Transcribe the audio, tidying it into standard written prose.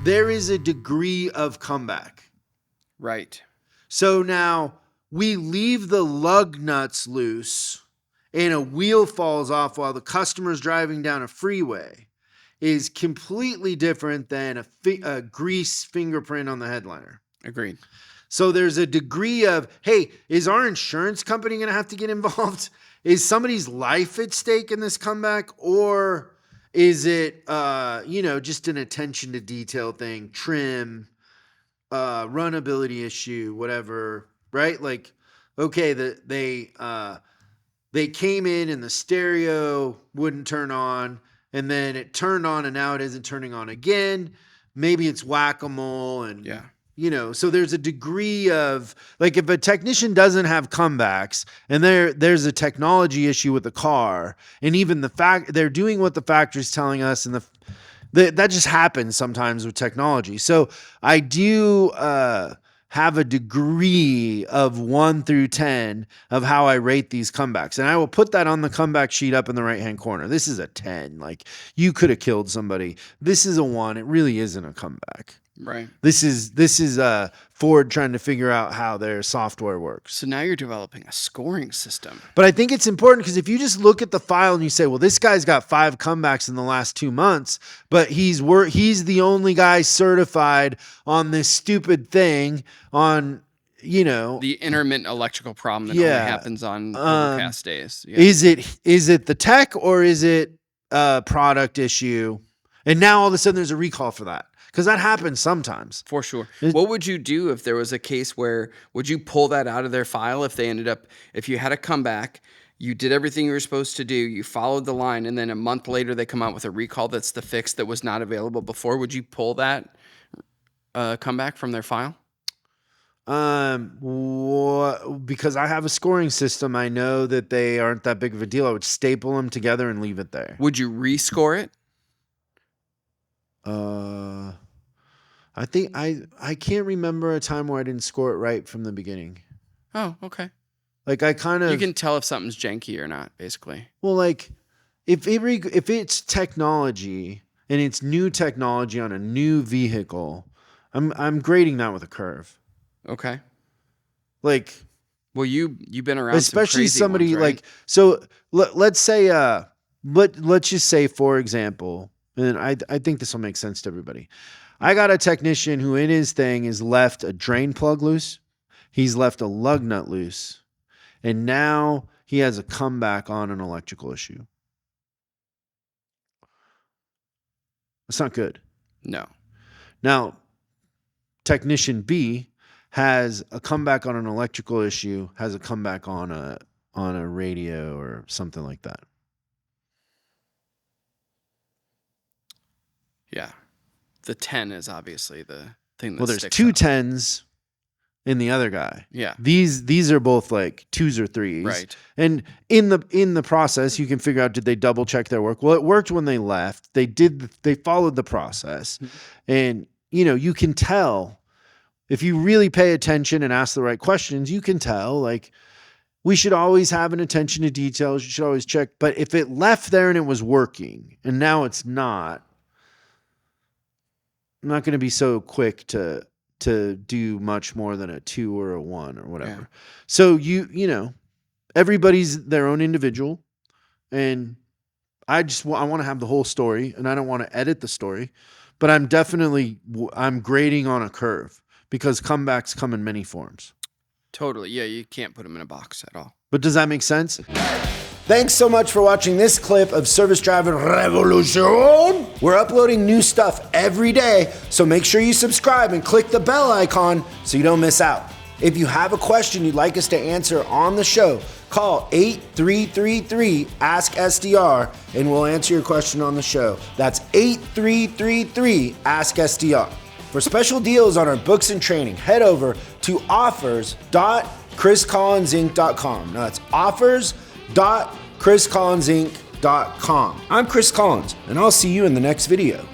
there is a degree of comeback. Right. So now we leave the lug nuts loose and a wheel falls off while the customer's driving down a freeway is completely different than a grease fingerprint on the headliner. Agreed. So there's a degree of, hey, is our insurance company going to have to get involved? Is somebody's life at stake in this comeback? Or is it, just an attention to detail thing, trim, runability issue, whatever, right? Like, okay, they came in and the stereo wouldn't turn on, and then it turned on and now it isn't turning on again. Maybe it's whack-a-mole and so there's a degree of, like, if a technician doesn't have comebacks and there's a technology issue with the car, and even the fact they're doing what the factory's telling us, and that just happens sometimes with technology. So I do have a degree of 1 through 10 of how I rate these comebacks. And I will put that on the comeback sheet up in the right-hand corner. This is a 10. Like, you could have killed somebody. This is a 1. It really isn't a comeback. Right. This is Ford trying to figure out how their software works. So now you're developing a scoring system. But I think it's important because if you just look at the file and you say, well, this guy's got 5 comebacks in the last 2 months, but he's the only guy certified on this stupid thing on, the intermittent electrical problem that only happens on overcast days. Yeah. Is it the tech, or is it a product issue? And now all of a sudden there's a recall for that. Because that happens sometimes. For sure. What would you do if there was a case where, would you pull that out of their file if you had a comeback, you did everything you were supposed to do, you followed the line, and then a month later they come out with a recall that's the fix that was not available before? Would you pull that comeback from their file? Because I have a scoring system, I know that they aren't that big of a deal. I would staple them together and leave it there. Would you rescore it? I think I can't remember a time where I didn't score it right from the beginning. Oh, okay. Like, I kind of... You can tell if something's janky or not, basically. Well, like, if it's technology and it's new technology on a new vehicle, I'm grading that with a curve. Okay. Like... Well, you've been around especially some crazy somebody ones, right? like... So, let's say... let's just say, for example... And I think this will make sense to everybody. I got a technician who in his thing has left a drain plug loose. He's left a lug nut loose. And now he has a comeback on an electrical issue. That's not good. No. Now, technician B has a comeback on an electrical issue, has a comeback on a radio or something like that. Yeah. The 10 is obviously the thing that there's sticks 2 out. 10s in the other guy. Yeah. These are both like 2s or 3s. Right. And in the process, you can figure out, did they double check their work? Well, it worked when they left. They followed the process. And you can tell if you really pay attention and ask the right questions, you can tell, like, we should always have an attention to details. You should always check. But if it left there and it was working and now it's not, I'm not going to be so quick to do much more than a 2 or a 1 or whatever. Yeah. So everybody's their own individual, and I want to have the whole story, and I don't want to edit the story, but I'm grading on a curve because comebacks come in many forms. Totally. Yeah, you can't put them in a box at all. But does that make sense? Thanks so much for watching this clip of Service Driver Revolution. We're uploading new stuff every day, so make sure you subscribe and click the bell icon so you don't miss out. If you have a question you'd like us to answer on the show, call 8333-ASK-SDR and we'll answer your question on the show. That's 8333-ASK-SDR. For special deals on our books and training, head over to offers.chriscollinsinc.com. Now that's offers.chriscollinsinc.com. I'm Chris Collins, and I'll see you in the next video.